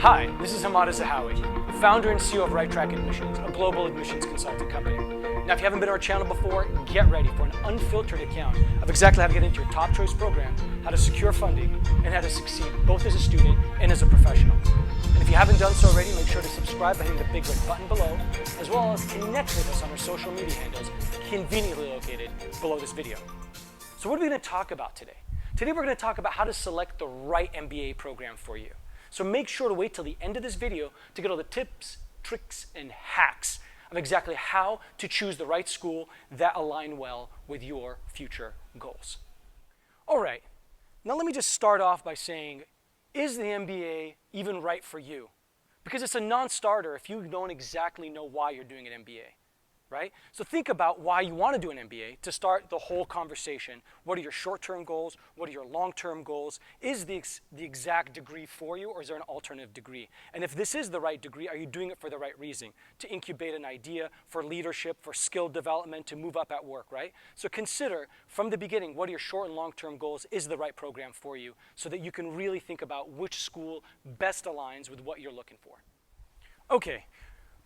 Hi, this is Hamada Zahawi, founder and CEO of Right Track Admissions, a global admissions consulting company. Now, if you haven't been to our channel before, get ready for an unfiltered account of exactly how to get into your top choice program, how to secure funding, and how to succeed both as a student and as a professional. And if you haven't done so already, make sure to subscribe by hitting the big red button below, as well as connect with us on our social media handles, conveniently located below this video. So what are we going to talk about today? Today we're going to talk about how to select the right MBA program for you. So make sure to wait till the end of this video to get all the tips, tricks, and hacks of exactly how to choose the right school that align well with your future goals. All right, now let me just start off by saying, is the MBA even right for you? Because it's a non-starter if you don't exactly know why you're doing an MBA. Right? So think about why you want to do an MBA to start the whole conversation. What are your short-term goals? What are your long-term goals? Is the exact degree for you, or is there an alternative degree? And if this is the right degree, are you doing it for the right reason? To incubate an idea, for leadership, for skill development, to move up at work, right? So consider from the beginning, what are your short and long-term goals? Is the right program for you, so that you can really think about which school best aligns with what you're looking for. Okay.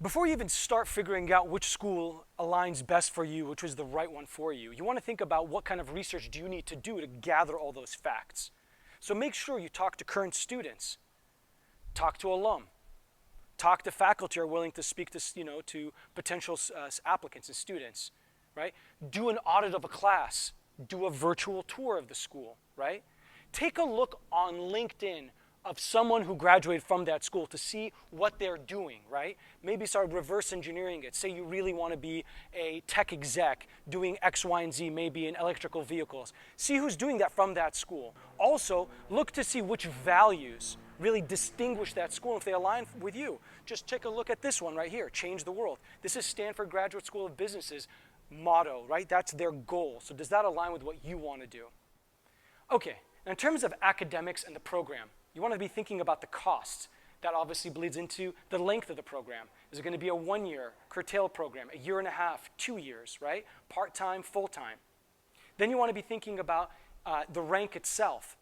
Before you even start figuring out which school aligns best for you, which is the right one for you, you want to think about what kind of research do you need to do to gather all those facts. So make sure you talk to current students, talk to alum, talk to faculty who are willing to speak to, to potential applicants and students, right? Do an audit of a class, do a virtual tour of the school, right? Take a look on LinkedIn of someone who graduated from that school to see what they're doing, right? Maybe start reverse engineering it. Say you really want to be a tech exec doing X, Y, and Z, maybe in electrical vehicles. See who's doing that from that school. Also, look to see which values really distinguish that school if they align with you. Just take a look at this one right here, Change the World. This is Stanford Graduate School of Business's motto, right? That's their goal. So does that align with what you want to do? Okay, now in terms of academics and the program, you want to be thinking about the costs. That obviously bleeds into the length of the program. Is it going to be a 1-year curtailed program, a year and a half, 2 years, right? Part-time, full-time. Then you want to be thinking about the rank itself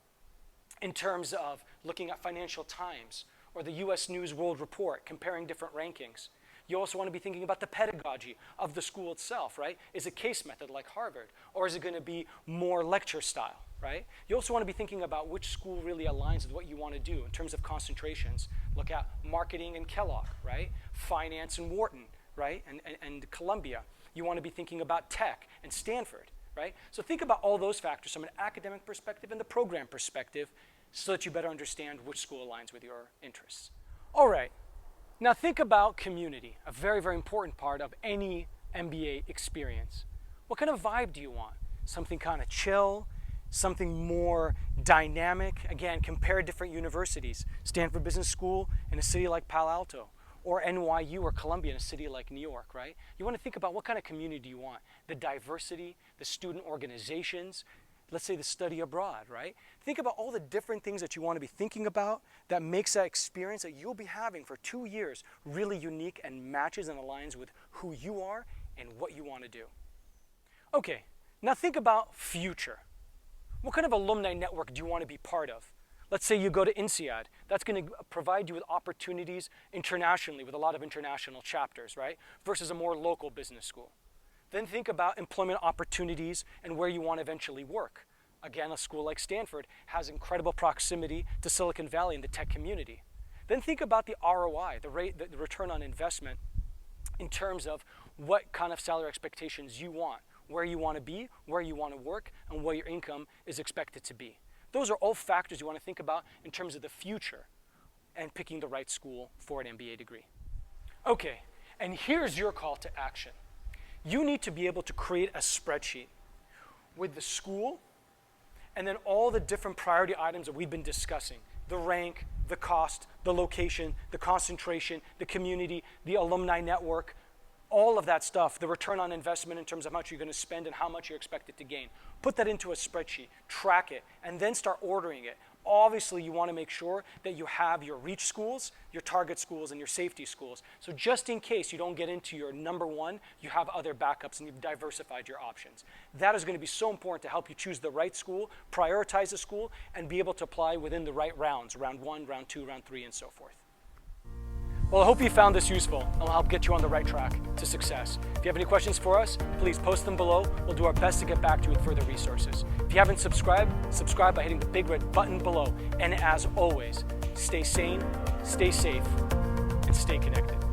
in terms of looking at Financial Times or the US News World Report, comparing different rankings. You also want to be thinking about the pedagogy of the school itself, right? Is it case method like Harvard, or is it going to be more lecture style, right? You also want to be thinking about which school really aligns with what you want to do in terms of concentrations. Look at marketing and Kellogg, right? Finance and Wharton, right? And Columbia. You want to be thinking about tech and Stanford, right? So think about all those factors from an academic perspective and the program perspective so that you better understand which school aligns with your interests. All right. Now think about community, a very, very important part of any MBA experience. What kind of vibe do you want? Something kind of chill, something more dynamic? Again, compare different universities. Stanford Business School in a city like Palo Alto, or NYU or Columbia in a city like New York, right? You want to think about what kind of community do you want? The diversity, the student organizations, let's say the study abroad, right? Think about all the different things that you want to be thinking about that makes that experience that you'll be having for 2 years really unique and matches and aligns with who you are and what you want to do. Okay, now think about future. What kind of alumni network do you want to be part of? Let's say you go to INSEAD. That's going to provide you with opportunities internationally with a lot of international chapters, right? Versus a more local business school. Then think about employment opportunities and where you want to eventually work. Again, a school like Stanford has incredible proximity to Silicon Valley and the tech community. Then think about the ROI, the return on investment, in terms of what kind of salary expectations you want, where you want to be, where you want to work, and what your income is expected to be. Those are all factors you want to think about in terms of the future and picking the right school for an MBA degree. Okay, and here's your call to action. You need to be able to create a spreadsheet with the school and then all the different priority items that we've been discussing. The rank, the cost, the location, the concentration, the community, the alumni network, all of that stuff, the return on investment in terms of how much you're going to spend and how much you're expected to gain. Put that into a spreadsheet, track it, and then start ordering it. Obviously, you want to make sure that you have your reach schools, your target schools, and your safety schools. So just in case you don't get into your number one, you have other backups and you've diversified your options. That is going to be so important to help you choose the right school, prioritize the school, and be able to apply within the right rounds, round 1, round 2, round 3, and so forth. Well, I hope you found this useful and will help get you on the right track to success. If you have any questions for us, please post them below. We'll do our best to get back to you with further resources. If you haven't subscribed, subscribe by hitting the big red button below. And as always, stay sane, stay safe, and stay connected.